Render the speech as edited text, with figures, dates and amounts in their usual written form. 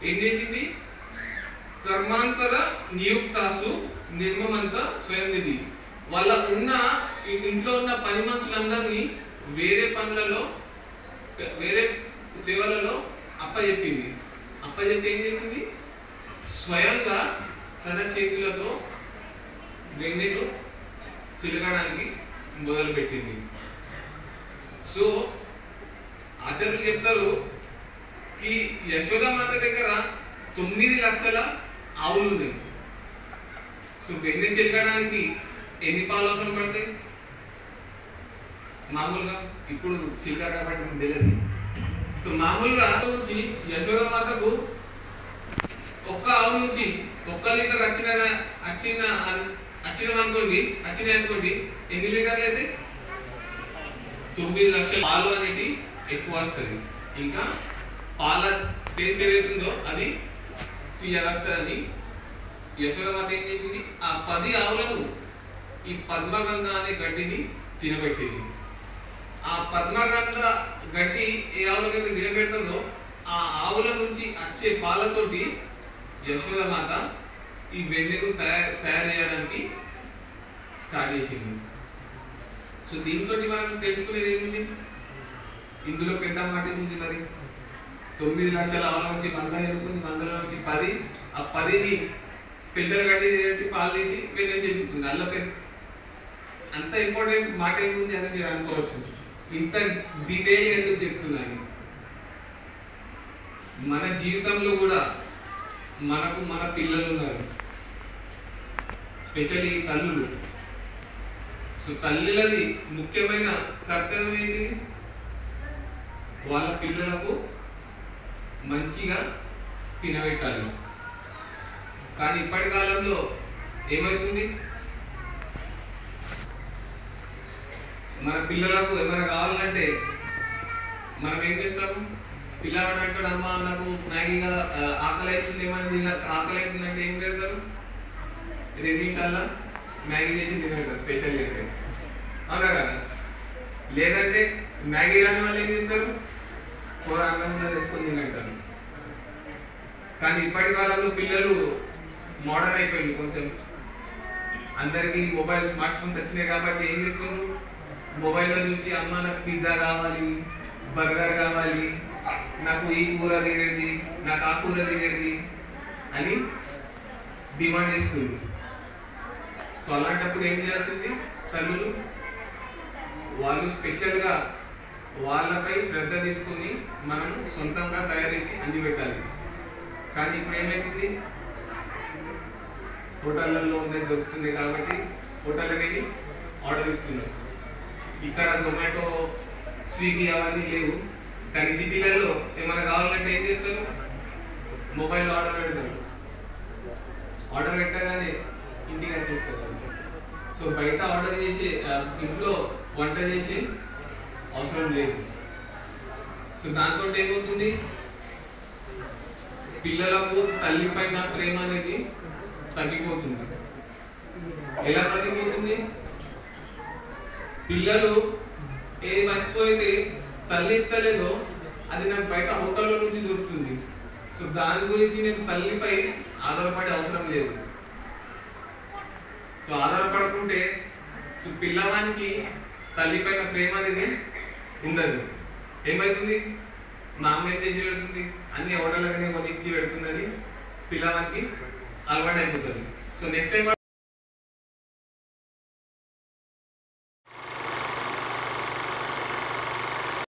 ఏం చేసింది? కర్మాంతర నియుక్తాసు నిర్మమంత స్వయం నిధి. వాళ్ళ ఉన్న ఇంట్లో ఉన్న పని మనుషులందరినీ వేరే పనులలో వేరే సేవలలో అప్పచెప్పింది. అప్పచెప్పి ఏం చేసింది? స్వయంగా తన చేతులతో వెన్నెను చిలకడానికి మొదలుపెట్టింది. సో ఆచార్యులు చెప్తారు ఈ యశోదమాత దగ్గర 9 లక్షల ఆవులు ఉన్నాయి. సో వెన్నె చిలకడానికి ఎన్ని పాలు అవసరం పడతాయి? మామూలుగా ఇప్పుడు చిలక కాబట్టి తెలియదు. సో మామూలుగా నుంచి యశోదమాతకు ఒక్క ఆవు నుంచి 1 లీటర్ వచ్చినాయి అనుకోండి ఎన్ని లీటర్లు అయితే 9 లక్షల పాలు అనేది ఎక్కువ వస్తుంది. ఇంకా పాల టేస్ట్ ఏదైతుందో అది తీయగా వస్తుందని యశోదమాత ఏం చేసింది? ఆ 10 ఆవులను ఈ పద్మగంధ అనే గడ్డిని తినబెట్టింది. ఆ పద్మగంధ గడ్డి ఏ ఆవులకైతే తినబెడుతుందో ఆ ఆవుల నుంచి వచ్చే పాలతోటి యశోదమాత ఈ వెన్నెను తయారు చేయడానికి స్టార్ట్ చేసింది. సో దీంతో మనం తెలుసుకునేది ఏముంది? ఇందులో పెద్ద మాట ఏముంది? మరి 9 లక్షల ఆవుల నుంచి 100 ఎన్నుకుంది, 100 నుంచి 10, ఆ 10ని స్పెషల్ గడ్డి పాలు తీసి వెన్నెలు చెప్పించింది. అల్ల అంత ఇంపార్టెంట్ మాట ఏముంది అని మీరు అనుకోవచ్చు. ఇంత డీటెయిల్ ఎందుకు చెప్తున్నాను? మన జీవితంలో కూడా మనకు మన పిల్లలు ఉన్నారు, స్పెషల్లీ తల్లులు. సో తల్లులది ముఖ్యమైన కర్తవ్యం ఏంటి? వాళ్ళ పిల్లలకు మంచిగా తినబెట్టాలి. కానీ ఇప్పటి కాలంలో ఏమవుతుంది? మన పిల్లలకు ఏమైనా కావాలంటే మనం ఏం చేస్తాము? పిల్లవాడు అంటాడు, అమ్మ నాకు మ్యాగీగా ఆకలి అవుతుంది, ఏమైనా ఆకలి అవుతుందంటే ఏం పెడతారు? 2 నిమిషాల్లో మ్యాగీ చేసి తినబెడతారు, స్పెషల్ అయితే. అవునా కదా? లేదంటే మ్యాగీ రాని వాళ్ళు ఏం చేస్తారు? కూర అన్నం చేసుకొని తినంటారు. కానీ ఇప్పటి కాలంలో పిల్లలు మోడర్న్ అయిపోయింది కొంచెం. అందరికీ మొబైల్ స్మార్ట్ ఫోన్స్ వచ్చినాయి కాబట్టి ఏం చేస్తున్నారు? మొబైల్లో చూసి అమ్మ నాకు పిజ్జా కావాలి, బర్గర్ కావాలి, నాకు ఈ కూర తినేది, నాకు ఆ కూర తినేది అని డిమాండ్ చేస్తున్నారు. సో అలాంటప్పుడు ఏం చేయాల్సింది? తల్లులు వాళ్ళు స్పెషల్గా వాళ్ళపై శ్రద్ధ తీసుకుని మనం సొంతంగా తయారు చేసి అంది పెట్టాలి. కానీ ఇప్పుడు ఏమైతుంది? హోటళ్ళల్లో ఉండే దొరుకుతుంది కాబట్టి హోటళ్ళకి ఆర్డర్ ఇస్తున్నారు. ఇక్కడ జొమాటో, స్విగ్గీ అవన్నీ లేవు. కానీ సిటీలలో ఏమైనా కావాలంటే ఏం చేస్తారు? మొబైల్లో ఆర్డర్ పెడతారు. ఆర్డర్ పెట్టగానే ఇంటికి వచ్చేస్తారు. సో బయట ఆర్డర్ చేసి ఇంట్లో వంట చేసి అవసరం లేదు. సో దాంతో ఏమవుతుంది? పిల్లలకు తల్లి పైన ప్రేమ అనేది తగ్గిపోతుంది. ఎలా తగ్గిపోతుంది? పిల్లలు ఏ వస్తువు అయితే తల్లి ఇస్తలేదో అది నాకు బయట హోటల్లో నుంచి దొరుకుతుంది. సో దాని గురించి నేను తల్లిపై ఆధారపడే అవసరం లేదు. సో ఆధారపడకుంటే పిల్లవానికి తల్లి పైన ప్రేమ అనేది ఉండదు. ఏమవుతుంది? మా అమ్మ ఏం చేసి పెడుతుంది? అన్ని హోటళ్ళగానే కొనిచ్చి పెడుతుందని పిల్లవానికి అలవాటు అయిపోతుంది. So next time